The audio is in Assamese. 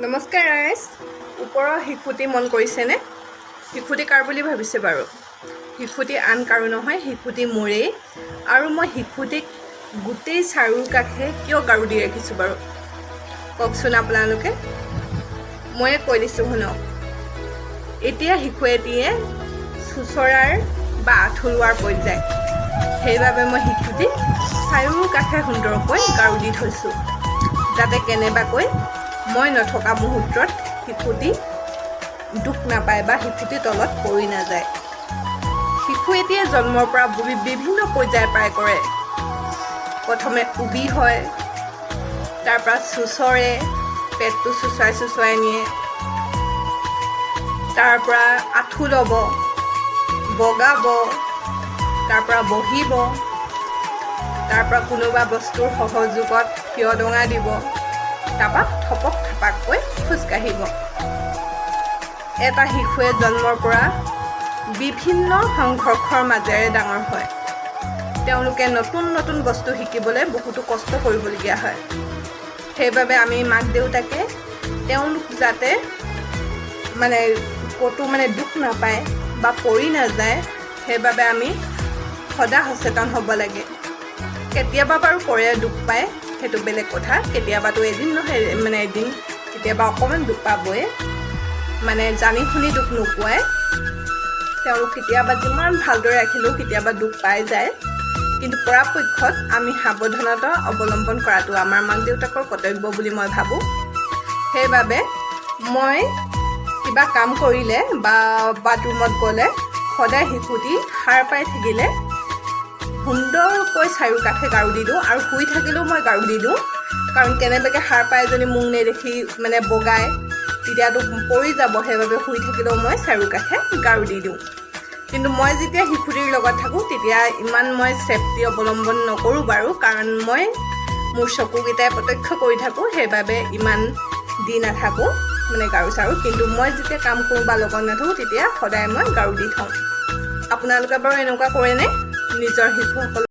নমস্কাৰ ৰাইজ। ওপৰৰ শিশুটি মন কৰিছেনে? শিশুটি কাৰ বুলি ভাবিছে বাৰু? শিশুটি আন কাৰো নহয়, শিশুটি মোৰেই। আৰু মই শিশুটিক গোটেই চাৰিওকাষে কিয় গাৰু দি ৰাখিছোঁ বাৰু কওকচোন আপোনালোকে। ময়ে কৈ দিছোঁ শুনক। এতিয়া শিশু এটিয়ে চুচৰাৰ বা আঁঠুৰোৱাৰ পৰ্যায়, সেইবাবে মই শিশুটিক চাৰিওকাষে সুন্দৰকৈ গাৰু দি থৈছোঁ, যাতে কেনেবাকৈ মই নথকা মুহূৰ্তত শিশুটি দুখ নাপায় বা শিশুটি তলত পৰি নাযায়। শিশু এটিয়ে জন্মৰ পৰা বিভিন্ন পৰ্যায় পাৰ কৰে। প্ৰথমে উবি হয়, তাৰপৰা চুচৰে, পেটটো চুচুৱাই নিয়ে, তাৰপৰা আঁঠু ল'ব, বগাব, তাৰপৰা বহিব, তাৰপৰা কোনোবা বস্তুৰ সহযোগত থিয় ডঙা দিব, তাৰপৰা থপক থপাককৈ খোজকাঢ়িব। এটা শিশুৱে জন্মৰ পৰা বিভিন্ন সংঘৰ্ষৰ মাজেৰে ডাঙৰ হয়। তেওঁলোকে নতুন নতুন বস্তু শিকিবলৈ বহুতো কষ্ট কৰিবলগীয়া হয়। সেইবাবে আমি মাক দেউতাকে তেওঁলোক যাতে ক'তো দুখ নাপায় বা পৰি নাযায়, সেইবাবে আমি সদায় সচেতন হ'ব লাগে। কেতিয়াবা বাৰু পৰে দুখ পায়, সেইটো বেলেগ কথা। কেতিয়াবাতো এদিন নহয় এদিন কেতিয়াবা অকণমান দুখ পাবই, জানি শুনি দুখ নোপোৱাই। তেওঁলোক কেতিয়াবা যিমান ভালদৰে ৰাখিলেও কেতিয়াবা দুখ পাই যায়, কিন্তু পৰাপক্ষত আমি সাৱধানতা অৱলম্বন কৰাটো আমাৰ মাক দেউতাকৰ কৰ্তব্য বুলি মই ভাবোঁ। সেইবাবে মই কিবা কাম কৰিলে বা বাথৰুমত গ'লে সদায় শিশুটি সাৰ পাই থাকিলে সুন্দৰকৈ চাৰিওকাষে গাৰু দি দিওঁ, আৰু শুই থাকিলেও মই গাৰু দি দিওঁ। কাৰণ কেনেবাকৈ সাৰ পাই যদি মোক নেদেখি বগায়, তেতিয়াতো পৰি যাব। সেইবাবে শুই থাকিলেও মই চাৰিওকাষে গাৰু দি দিওঁ। কিন্তু মই যেতিয়া শিশুটিৰ লগত থাকোঁ, তেতিয়া ইমান মই ছেফটি অৱলম্বন নকৰোঁ বাৰু, কাৰণ মই মোৰ চকুকেইটাই প্ৰত্যক্ষ কৰি থাকোঁ। সেইবাবে ইমান দি নাথাকোঁ গাৰু চাৰু। কিন্তু মই যেতিয়া কাম কৰোঁ বা লগত নাথাকোঁ, তেতিয়া সদায় মই গাৰু দি থওঁ। আপোনালোকে বাৰু এনেকুৱা কৰেনে নিজৰ শিশুসকলক?